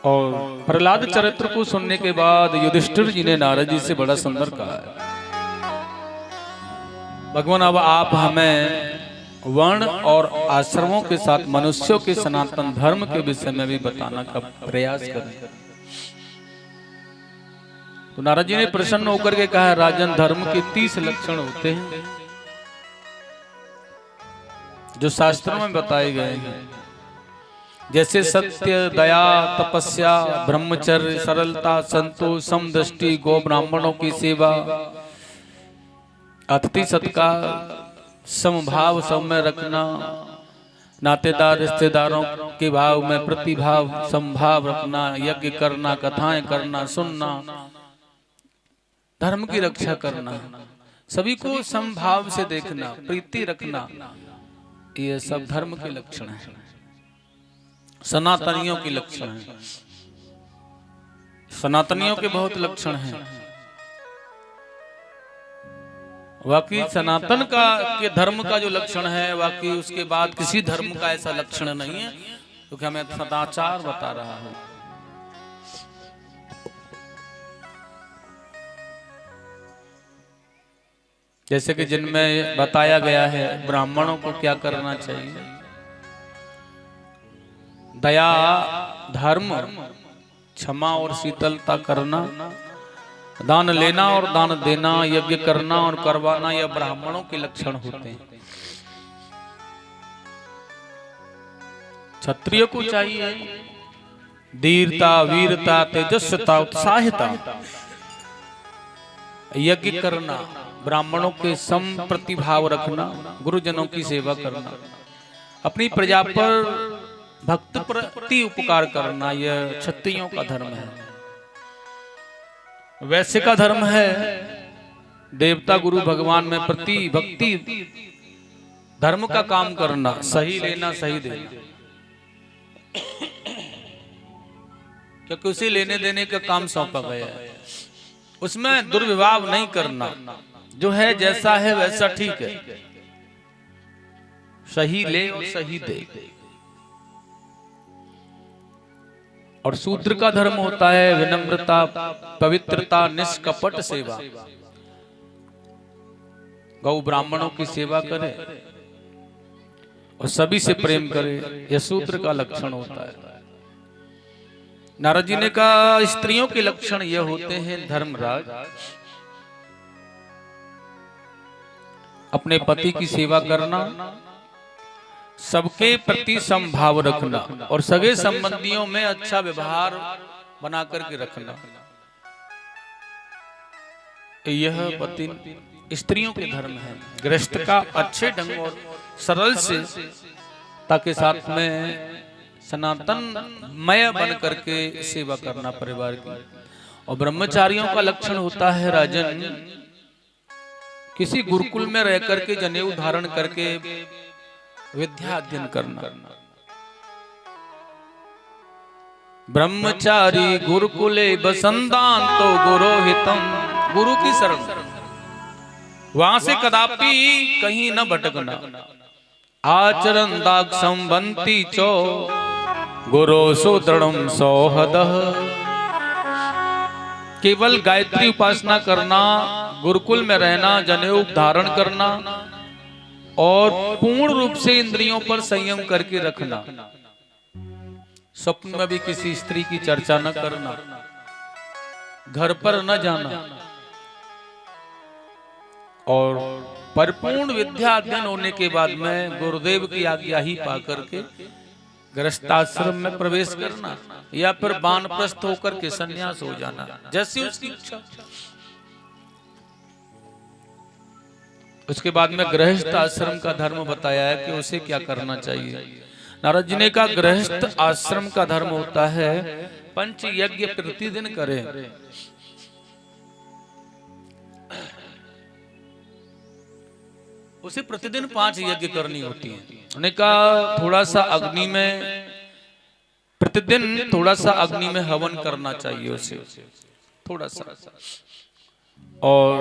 और प्रहलाद चरित्र को सुनने के बाद युधिष्ठिर जी ने नारद जी से बड़ा सुंदर कहा है, भगवान अब आप हमें वर्ण और आश्रमों के साथ मनुष्यों के सनातन धर्म के विषय में भी बताना का प्रयास करें। तो नारद जी ने प्रसन्न होकर के कहा, राजन धर्म के 30 लक्षण होते हैं जो शास्त्रों में बताए गए हैं, जैसे सत्य, दया, तपस्या, ब्रह्मचर्य, सरलता, संतोष, समदृष्टि, गो ब्राह्मणों की सेवा, अतिथि सत्कार, समभाव सब में रखना, नातेदार रिश्तेदारों के भाव में प्रतिभाव समभाव रखना, यज्ञ करना, कथाएं करना, सुनना, धर्म की रक्षा करना, सभी को समभाव से देखना, प्रीति रखना, ये सब धर्म के लक्षण हैं, सनातनियों के लक्षण हैं। सनातनियों के बहुत लक्षण हैं। वाकई सनातन का के धर्म का जो लक्षण है, वाकई उसके बाद किसी धर्म का ऐसा लक्षण नहीं है, क्योंकि हमें सदाचार बता रहा हूं। जैसे कि जिनमें बताया गया है ब्राह्मणों को क्या करना चाहिए, दया, धर्म, क्षमा और शीतलता करना, दान लेना और दान देना, यज्ञ करना और करवाना, यह ब्राह्मणों के लक्षण होते हैं। क्षत्रिय को चाहिए धीरता, वीरता, तेजस्विता, उत्साहिता, यज्ञ करना, ब्राह्मणों के सम प्रतिभाव रखना, गुरुजनों की सेवा करना, अपनी प्रजा पर भक्त प्रति उपकार करना, यह क्षत्रियों का धर्म है। वैश्य का धर्म है देवता गुरु भगवान में प्रति भक्ति, धर्म का काम करना, सही लेना सही देना, क्योंकि उसी लेने देने का काम सौंपा गया है। उसमें दुर्व्यवहार नहीं करना, जो है जैसा है वैसा ठीक है, सही ले और सही दे। और शूद्र का धर्म होता है विनम्रता, पवित्रता, निष्कपट सेवा, गौ ब्राह्मणों की सेवा करे और सभी से प्रेम करे, यह शूद्र का लक्षण होता है। नारद जी ने कहा स्त्रियों के लक्षण यह होते हैं, धर्मराज, अपने पति की सेवा करना, सबके प्रति समभाव रखना और सगे संबंधियों में अच्छा व्यवहार बना करके रखना, यह पति स्त्रियों के धर्म है। गृहस्थ का अच्छे ढंग और सरल से ताकि साथ में सनातनमय बन करके सेवा करना परिवार की। और ब्रह्मचारियों का लक्षण होता है राजन, किसी गुरुकुल में रह करके जनेऊ धारण करके विद्या अध्ययन करना। ब्रह्मचारी गुरुकुले बसंतान तो गुरोहितम, गुरु की शरण, वहां से कदापि कहीं न भटकना। आचरण दाक्षम बंती चो गुरो सुदृढ़म सौहदः, केवल गायत्री उपासना करना, गुरुकुल में रहना, जनेऊ धारण करना और पूर्ण रूप से इंद्रियों पर संयम करके रखना। स्वप्न में भी किसी स्त्री की चर्चा न करना, घर पर न जाना और परिपूर्ण विद्या अध्ययन होने के बाद में गुरुदेव की आज्ञा ही पा करके गृहस्थाश्रम में प्रवेश करना या फिर वानप्रस्थ होकर के संन्यास हो जाना, जैसी उसकी इच्छा। उसके बाद में गृहस्थ आश्रम का धर्म बताया है कि उसे क्या करना चाहिए। नारद जी ने कहा गृहस्थ आश्रम का धर्म होता है पंच यज्ञ प्रतिदिन करें। उसे प्रतिदिन 5 यज्ञ करनी होती है। उन्होंने कहा थोड़ा सा अग्नि में, प्रतिदिन थोड़ा सा अग्नि में हवन करना चाहिए उसे, थोड़ा सा। और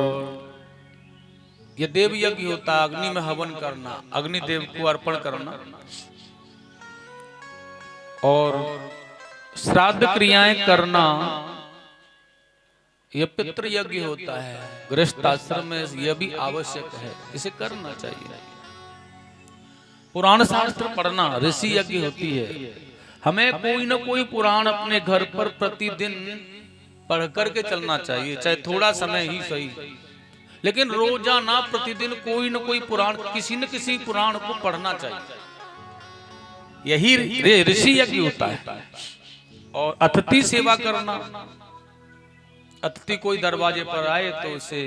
ये देव यज्ञ होता है, अग्नि में हवन करना, अग्निदेव को अर्पण करना। और श्राद्ध क्रियाएं करना यह पितृ यज्ञ होता है। गृहस्थ आश्रम में यह भी आवश्यक है, इसे करना चाहिए। पुराण शास्त्र पढ़ना ऋषि यज्ञ होती है। हमें कोई ना कोई पुराण अपने घर पर प्रतिदिन पढ़ करके चलना चाहिए, चाहे थोड़ा समय ही सही, लेकिन रोजाना प्रतिदिन कोई न कोई पुराण, किसी न किसी पुराण को पढ़ना चाहिए। यही ऋषि यज्ञ होता है। और अतिथि सेवा करना, अतिथि कोई दरवाजे पर आए तो उसे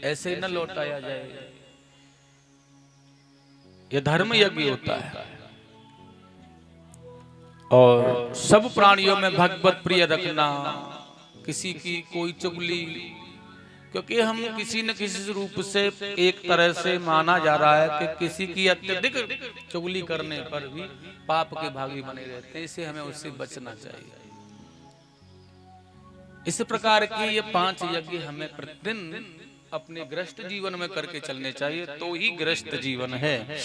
ऐसे न लौटाया जाए, यह धर्म यज्ञ होता है। और सब प्राणियों में भगवत प्रिय रखना, किसी की कोई चुगली, क्योंकि हम किसी न किसी रूप से एक तरह से माना जा रहा है कि किसी की अत्यधिक चुगली करने पर भी पाप के भागी बने रहते हैं, इसे हमें उससे बचना चाहिए। इस प्रकार के ये 5 यज्ञ हमें प्रतिदिन अपने गृहस्थ जीवन में करके चलने चाहिए, तो ही गृहस्थ जीवन है,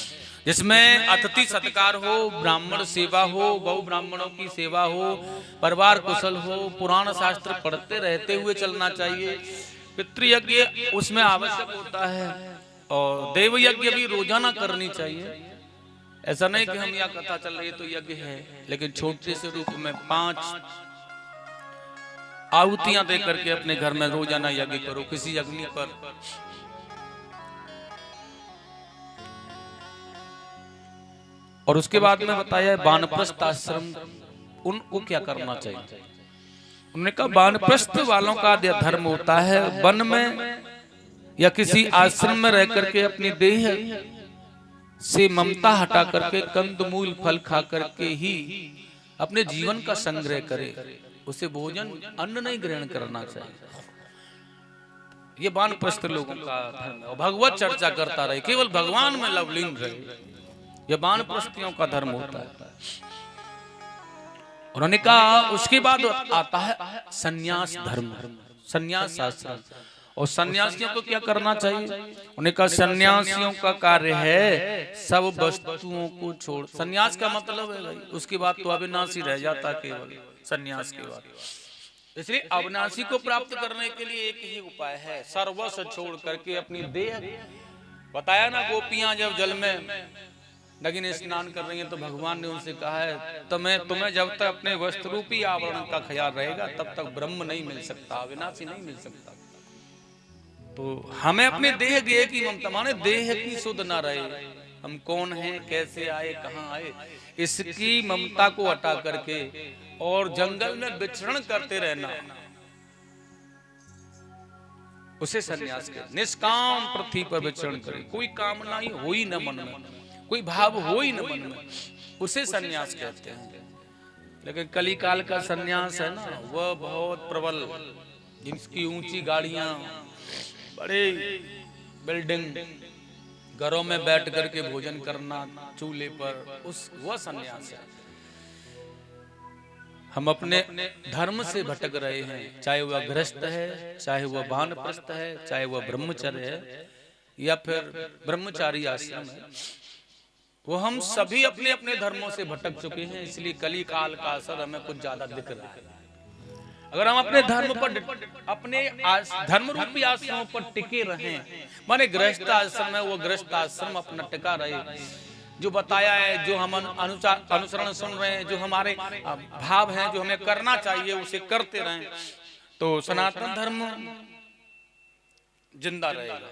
जिसमें अतिथि सत्कार हो, ब्राह्मण सेवा हो, बहु ब्राह्मणों की सेवा हो, परिवार कुशल हो, पुराण शास्त्र पढ़ते रहते हुए चलना चाहिए। पितृयज्ञ उसमें आवश्यक होता है, और देव यज्ञ भी रोजाना करनी चाहिए। ऐसा नहीं कि हम यहाँ कथा चल रही है तो यज्ञ है, लेकिन छोटे से रूप में 5 आहुतियां दे करके अपने घर में रोजाना यज्ञ करो किसी अग्नि पर। और उसके बाद में बताया वानप्रस्थ आश्रम, उनको क्या करना चाहिए। उन्होंने कहा वानप्रस्थ वालों का धर्म होता है वन में या किसी आश्रम में रह करके अपनी देह से ममता हटा करके कंदमूल फल खा करके ही अपने जीवन का संग्रह करे, उसे भोजन अन्न नहीं ग्रहण करना चाहिए। ये वानप्रस्थ लोगों का धर्म है। भगवत चर्चा करता रहे, केवल भगवान में लवलीन रहे, यह वानप्रस्थियों का धर्म होता है। उन्होंने कहा उसके बाद आता है सन्यास धर्म, सन्यास आश्रम। और सन्यासियों को क्या करना चाहिए। उन्होंने कहा सन्यासियों का कार्य है सब वस्तुओं को छोड़। सन्यास का मतलब है भाई उसके बाद तो अविनाशी रह जाता केवल सन्यास के बाद। इसलिए अविनाशी को प्राप्त करने के लिए एक ही उपाय है, सर्वस्व छोड़ करके अपनी देह। बताया ना गोपियां जब जल में नगिन स्नान कर रही हैं तो भगवान ने उनसे कहा है तुम्हें जब तक अपने वस्त्र रूपी आवरण का ख्याल रहेगा तब तक ब्रह्म नहीं मिल सकता, अविनाशी नहीं मिल सकता। तो हमें अपने देह की ममता, माने देह की सुध ना रहे, हम कौन हैं, कैसे आए, कहाँ आए, इसकी ममता को हटा करके और जंगल में विचरण करते रहना, उसे सन्यास कहते। निष्काम पृथ्वी पर विचरण करे, कोई कामना ही हो ही न मन में, कोई भाव हो ही न मन में, उसे सन्यास कहते हैं। लेकिन कली काल का सन्यास है ना, वह बहुत प्रबल, जिनकी ऊंची गाड़ियां, बड़े बिल्डिंग, घरों में बैठ करके भोजन करना चूल्हे पर, वह सन्यास है। हम अपने धर्म से भटक रहे हैं, चाहे वह गृहस्थ है, चाहे वह वानप्रस्थ है, चाहे वह ब्रह्मचर्य है या फिर ब्रह्मचारी आश्रम है, वो हम सभी अपने अपने धर्मों से भटक चुके हैं। इसलिए कली काल का असर हमें कुछ ज्यादा दिख रहा है। अगर हम अपने धर्म पर, अपने धर्म रूपी आश्रमों पर टिके रहें, माने गृहस्थ आश्रम है वो गृहस्थ आश्रम अपना टिका रहे, जो बताया है, जो हम अनुसरण सुन रहे हैं, जो हमारे भाव हैं, जो हमें करना चाहिए उसे करते रहें, तो सनातन धर्म जिंदा रहेगा।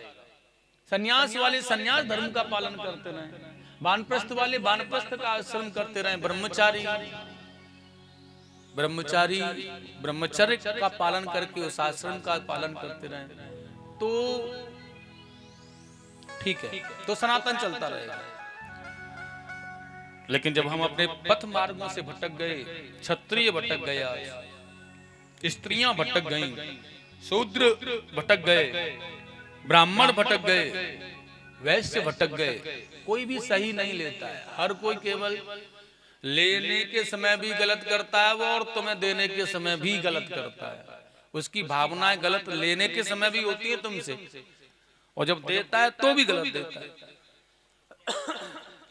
सन्यास वाले सन्यास धर्म का पालन करते रहें, वानप्रस्थ वाले वानप्रस्थ का आश्रम करते रहें, ब्रह्मचारी ब्रह्मचर्य का पालन करके उस आश्रम का पालन करते रहें, तो ठीक है, तो सनातन चलता रहेगा। लेकिन जब हम अपने पथ मार्गों से भटक गए, क्षत्रिय भटक गया, स्त्रियां भटक गईं, शूद्र भटक गए, ब्राह्मण भटक गए, वैश्य भटक गए, कोई भी सही नहीं लेता है। हर कोई केवल लेने के समय भी गलत करता है वो, और तुम्हें देने के समय भी गलत करता है। उसकी भावनाएं गलत लेने के समय भी होती है तुमसे, और जब देता है तो भी गलत देता है।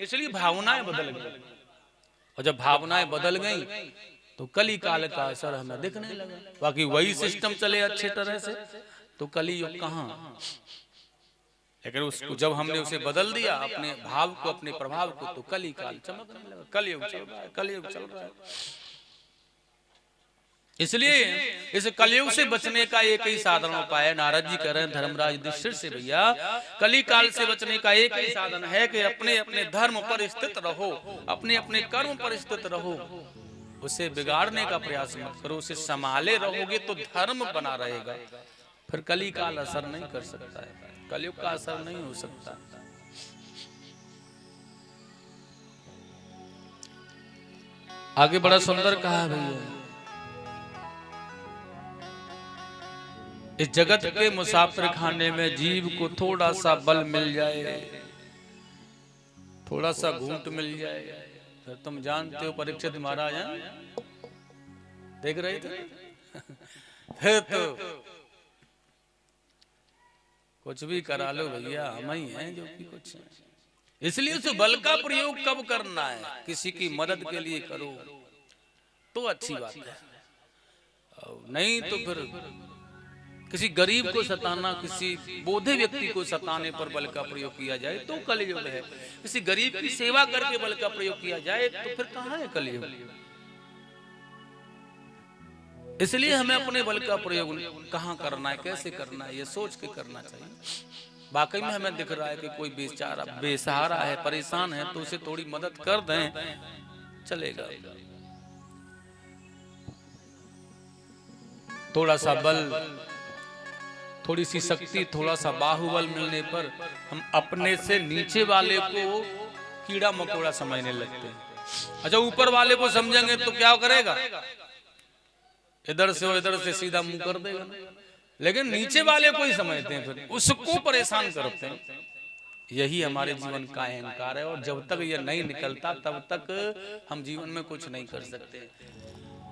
इसलिए भावनाएं बदल गई, और जब भावनाएं बदल गई तो कली काल का असर हमें दिखने लगा। बाकी वही सिस्टम चले अच्छे तरह से तो कली युग कहाँ। लेकिन उसको जब हमने उसे बदल दिया अपने भाव को, अपने प्रभाव को, तो कली काल चमकने लगा। कलयुग चल रहा है, कलयुग चल रहा है। इसलिए इस कलयुग से बचने का एक ही साधन उपाय है। नारद जी कह रहे हैं धर्मराज युधिष्ठिर से, भैया कली काल से बचने का एक ही साधन है कि अपने अपने धर्म पर स्थित रहो, अपने अपने कर्म पर स्थित रहो, उसे बिगाड़ने का प्रयास मत करो। उसे संभाले रहोगे तो धर्म बना रहेगा, फिर कली काल असर नहीं कर सकता है, कलयुग का असर नहीं हो सकता। आगे बड़ा सुंदर कहा भैया, इस जगत के मुसाफिर खाने में जीव को थोड़ा सा बल मिल जाए, थोड़ा सा घूंट मिल जाए, फिर तुम जानते हो परीक्षित महाराज देख रहे थे फिर तो कुछ भी करा लो भैया, हम ही हैं जो कि कुछ है। इसलिए उस बल का प्रयोग कब करना है, किसी की मदद के लिए करो तो अच्छी बात है, नहीं तो फिर किसी गरीब को सताना, किसी बोधे व्यक्ति को सताने पर बल का प्रयोग किया जाए तो कलयुग है। किसी गरीब की सेवा करके बल का प्रयोग किया जाए तो फिर कहाँ है कलयुग। इसलिए हमें अपने बल का प्रयोग कहाँ करना है, कैसे करना है, ये सोच के करना चाहिए। वाकई में हमें दिख रहा है कि कोई बेचारा बेसहारा है, परेशान है, तो उसे थोड़ी मदद कर दें, चलेगा। थोड़ा सा बल, थोड़ी सी शक्ति, थोड़ा सा बाहुबल मिलने पर हम अपने से नीचे वाले को कीड़ा मकोड़ा समझने लगते हैं। अच्छा, ऊपर वाले को समझेंगे तो क्या करेगा, इधर से और इधर से सीधा मुंह कर देगा, लेकिन नीचे वाले को ही समझते हैं, फिर उसको परेशान करते हैं। यही हमारे जीवन का अहंकार है, और जब तक ये नहीं निकलता तब तक हम जीवन में कुछ नहीं कर सकते।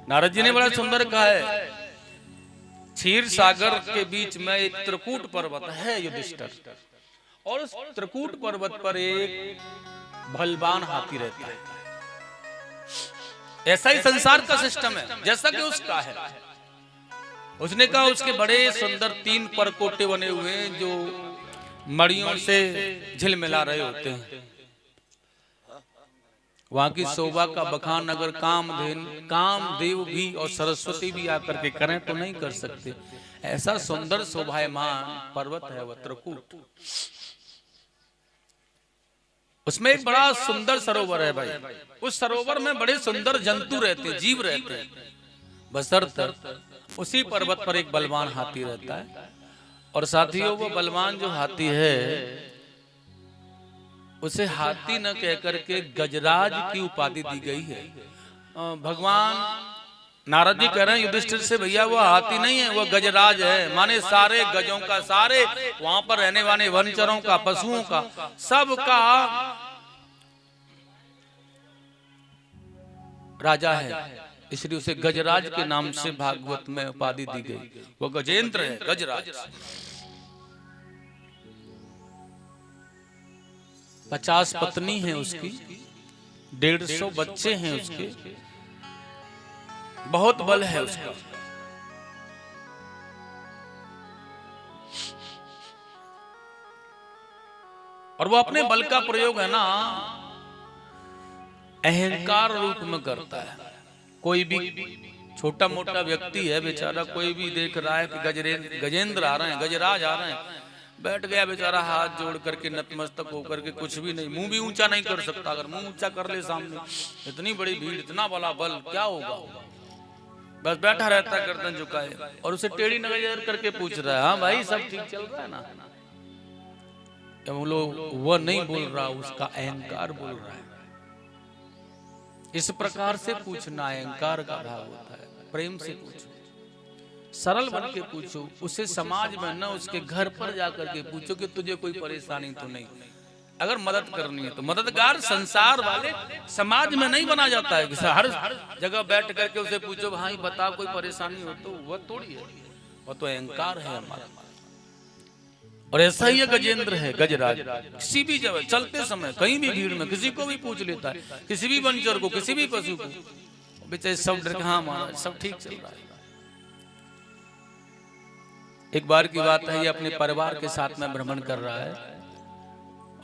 नारद जी ने बड़ा सुंदर कहा है, क्षीर सागर के बीच में एक त्रिकूट पर्वत है युधिष्ठिर, और उस त्रिकूट पर्वत पर एक बलवान हाथी रहता है। ऐसा ही संसार का सिस्टम है जैसा कि उसका है। उसने कहा उसके बड़े सुंदर 3 परकोटे बने हुए हैं जो मड़ियों से झिलमिला रहे होते हैं। वहां की शोभा का बखान अगर कामदेव भी और सरस्वती भी आकर के करें तो नहीं कर सकते। ऐसा सुंदर शोभायमान पर्वत है वह त्रिकूट। उसमें एक बड़ा सुंदर सरोवर है भाई। उस सरोवर में बड़े सुंदर जंतु रहते हैं, जीव रहते हैं। बशर्ते उसी पर्वत पर एक बलवान हाथी रहता है। और साथियों, वो बलवान जो हाथी है उसे हाथी न कहकर के गजराज की उपाधि दी गई है। भगवान नारद जी कह रहे हैं युधिष्ठिर से, भैया वो हाथी नहीं है, वो गजराज है। माने सारे गजों का, सारे वहां पर रहने वाले वनचरों का, पशुओं का, सबका राजा है। इसलिए उसे गजराज के नाम से भागवत में उपाधि दी गई। वो गजेंद्र है, गजराज। 50 पत्नी है उसकी, 150 बच्चे हैं उसके, बहुत बल है उसका। और वो अपने बल का प्रयोग है ना अहंकार रूप में करता है। कोई भी छोटा मोटा व्यक्ति है बेचारा, कोई भी देख रहा है कि गजेंद्र आ रहे हैं, गजराज आ रहे हैं, बैठ गया बेचारा हाथ जोड़ करके, नतमस्तक होकर के, कुछ भी नहीं, मुंह भी ऊंचा नहीं कर सकता। अगर मुंह ऊंचा कर ले सामने, इतनी बड़ी भीड़, इतना बड़ा बल, क्या होगा। बस बैठा रहता है गर्दन झुकाए, और उसे टेढ़ी नजर करके पूछ रहा है, हाँ भाई सब ठीक चल रहा है ना। वो नहीं बोल रहा, उसका अहंकार बोल रहा है। इस प्रकार से पूछना अहंकार का भाव होता है। प्रेम से पूछो, सरल बन के पूछो, उसे समाज में न उसके घर पर जाकर के पूछो कि तुझे कोई परेशानी तो नहीं। अगर मदद करनी है तो मददगार संसार वाले समाज में नहीं बना जाता है कि हर जगह बैठ करके उसे पूछो भाई बता कोई परेशानी हो, तो वह थोड़ी है, वह तो अहंकार है हमारा। और ऐसा ही गजेंद्र है, गजराज। किसी भी जगह चलते समय कहीं भी भीड़ में किसी को भी पूछ लेता है, किसी भी वनचर को, किसी भी पशु को, बेचारे सब डर के हाँ महाराज सब ठीक चल रहा है। एक बार की बात है, ये अपने परिवार के साथ में भ्रमण कर रहा है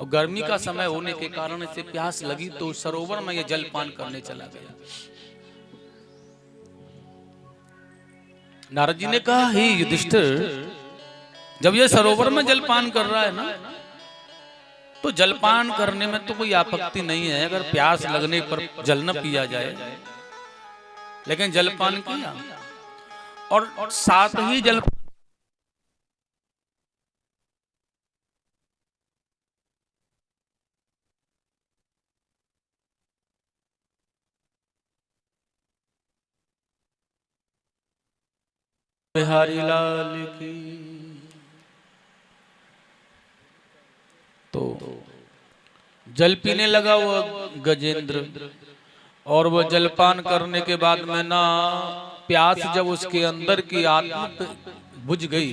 और गर्मी का समय होने के कारण इसे प्यास लगी तो सरोवर में ये जलपान करने चला गया। नारद जी ने कहा, हे युधिष्ठिर, जब ये सरोवर में जलपान कर रहा है ना, तो जलपान करने में तो कोई आपत्ति नहीं है अगर प्यास लगने पर जल न पिया जाए, लेकिन जलपान किया और साथ ही जलपान बिहारी लाल की। तो जल पीने लगा वो गजेंद्र और वो जलपान करने के बाद में ना प्यास जब उसके अंदर की आत्मा बुझ गई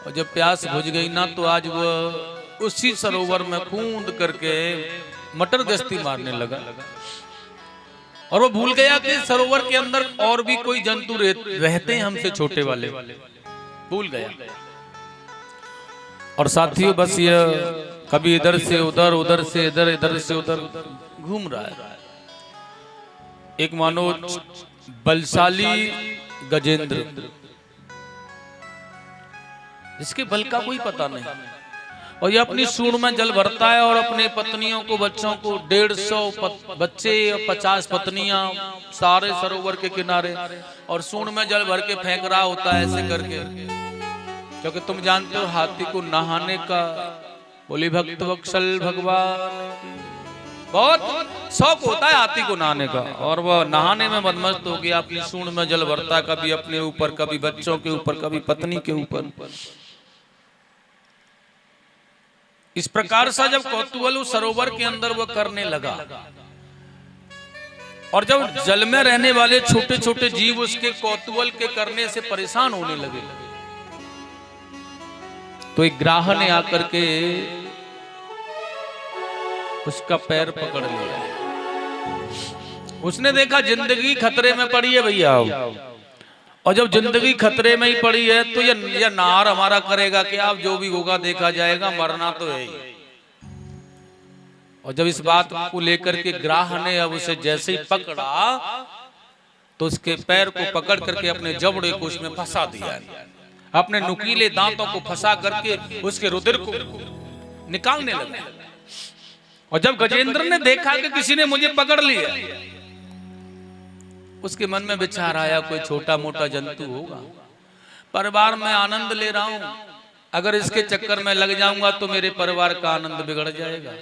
और जब प्यास बुझ गई ना तो आज वो उसी सरोवर में कूद करके मटर गश्ती मारने लगा और वो भूल गया कि सरोवर के अंदर और भी कोई जंतु रहते हैं हमसे छोटे वाले, भूल गया। और साथियों बस ये कभी इधर से उधर, उधर से इधर, इधर से उधर घूम रहा है। एक मानो बलशाली गजेंद्र, इसके बल का कोई पता नहीं, और ये अपनी सूंड में जल भरता है और अपने पत्नियों को, बच्चों को, 150 बच्चे और 50 पत्नियां सारे सरोवर के किनारे और सूंड में जल भर के फेंक रहा होता है ऐसे करके, क्योंकि तुम जानते हो हाथी को नहाने का, बोली भक्त वत्सल भगवान, बहुत शौक होता है हाथी को नहाने का, और वह नहाने में मदमस्त हो गया, अपनी सूंड में जल भरता, कभी अपने ऊपर, कभी बच्चों के ऊपर, कभी पत्नी के ऊपर। इस प्रकार से जब कौतूहल उस सरोवर के अंदर वो करने लगा और जब जल में रहने वाले छोटे छोटे जीव उसके कौतूहल के करने से परेशान होने लगे, तो एक ग्राह ने आकर के उसका पैर पकड़ लिया। उसने देखा जिंदगी खतरे में पड़ी है भैया, और जब जिंदगी खतरे में ही पड़ी है तो ये नार हमारा करेगा कि आप जो भी होगा देखा जाएगा, मरना तो है ही। और जब इस बात को लेकर के ग्राह ने अब उसे जैसे ही पकड़ा तो उसके पैर को पकड़ करके अपने जबड़े को उसमें फंसा दिया, अपने नुकीले दांतों को फंसा करके उसके रुधिर को निकालने लगा। और जब गजेंद्र ने देखा कि किसी ने मुझे पकड़ लिया, उसके मन में विचार आया कोई छोटा मोटा जंतु होगा, परिवार में आनंद ले रहा हूं, अगर इसके चक्कर में लग जाऊंगा तो मेरे परिवार का आनंद बिगड़ जाएगा,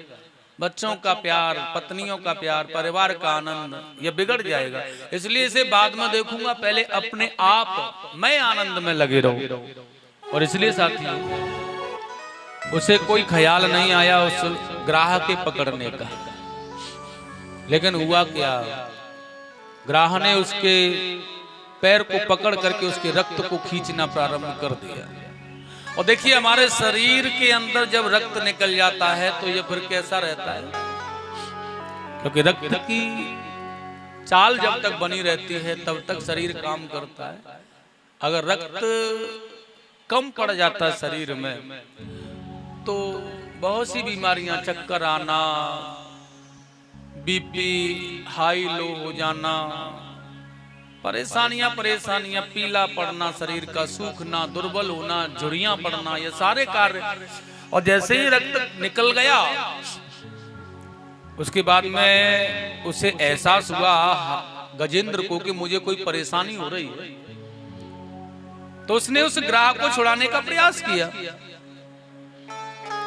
बच्चों का प्यार, पत्नियों का प्यार, परिवार का आनंद ये बिगड़ जाएगा, इसलिए इसे बाद में देखूंगा, पहले अपने आप मैं आनंद में लगे रहूं। और इसलिए साथियों उसे कोई ख्याल नहीं आया उस ग्राह के पकड़ने का। लेकिन हुआ क्या, ग्राह ने उसके पैर को पकड़ करके उसके रक्त को खींचना प्रारंभ कर दिया। और देखिए हमारे शरीर के अंदर जब रक्त निकल जाता है तो ये फिर कैसा रहता है, क्योंकि रक्त की चाल जब तक बनी रहती है तब तक शरीर काम करता है। अगर रक्त कम पड़ जाता है शरीर में तो बहुत सी बीमारियां, चक्कर आना, बीपी हाई लो हो जाना, परेशानियां, पीला पड़ना, शरीर का सूखना, दुर्बल होना, झुर्रियां पड़ना, ये सारे कार्य। और जैसे ही रक्त निकल गया उसके बाद में उसे एहसास हुआ गजेंद्र को कि मुझे कोई परेशानी हो रही है, तो उसने उस ग्राह को छुड़ाने का प्रयास किया।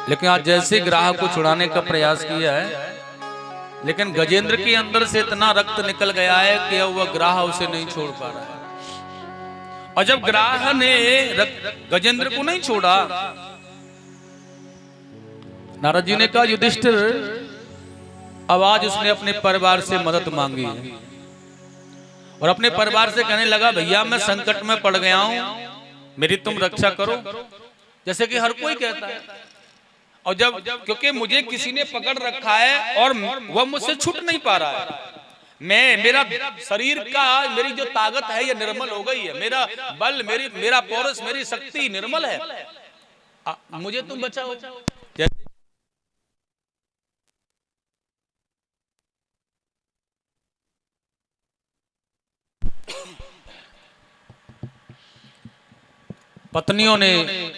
लेकिन आज जैसे ग्राह को छुड़ाने का प्रयास किया है, लेकिन गजेंद्र के अंदर से इतना रक्त निकल गया है कि अब वह ग्राह उसे नहीं छोड़ पा रहा है। और जब ग्राह ने गजेंद्र को नहीं छोड़ा, नारद जी ने कहा युधिष्ठिर, अब आज उसने अपने परिवार से मदद मांगी है और अपने परिवार से कहने लगा भैया मैं संकट में पड़ गया हूं, मेरी तुम रक्षा करो, जैसे कि हर कोई कहता है। और जब क्योंकि मुझे किसी ने पकड़ रखा है और वह मुझसे छूट नहीं पा रहा है, मेरा शरीर का मेरी जो ताकत है ये निर्मल हो गई है, मेरा बल, मेरा पौरुष, मेरी शक्ति निर्मल है, मुझे तुम बचाओ। पत्नियों ने,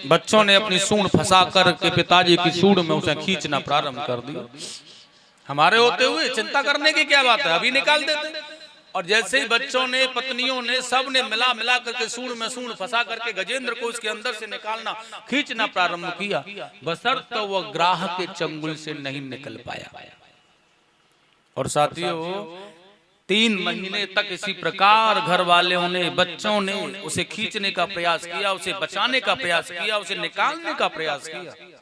बच्चों ने अपनी सूंड फंसा कर के पिताजी की सूंड में उसे खींचना प्रारंभ कर दिया। हमारे होते हुए चिंता करने की क्या बात है, अभी निकाल देते। और जैसे ही बच्चों ने, पत्नियों ने, सब ने मिला करके सूंड में सूंड फंसा करके गजेंद्र को उसके अंदर से निकालना, खींचना प्रारंभ किया, बशर्त तो वह ग्राह के चंगुल से नहीं निकल पाया। और साथियों 3 महीने तक इसी प्रकार घर वालों ने, बच्चों ने उसे खींचने का प्रयास किया, उसे बचाने का प्रयास किया, उसे निकालने का प्रयास किया।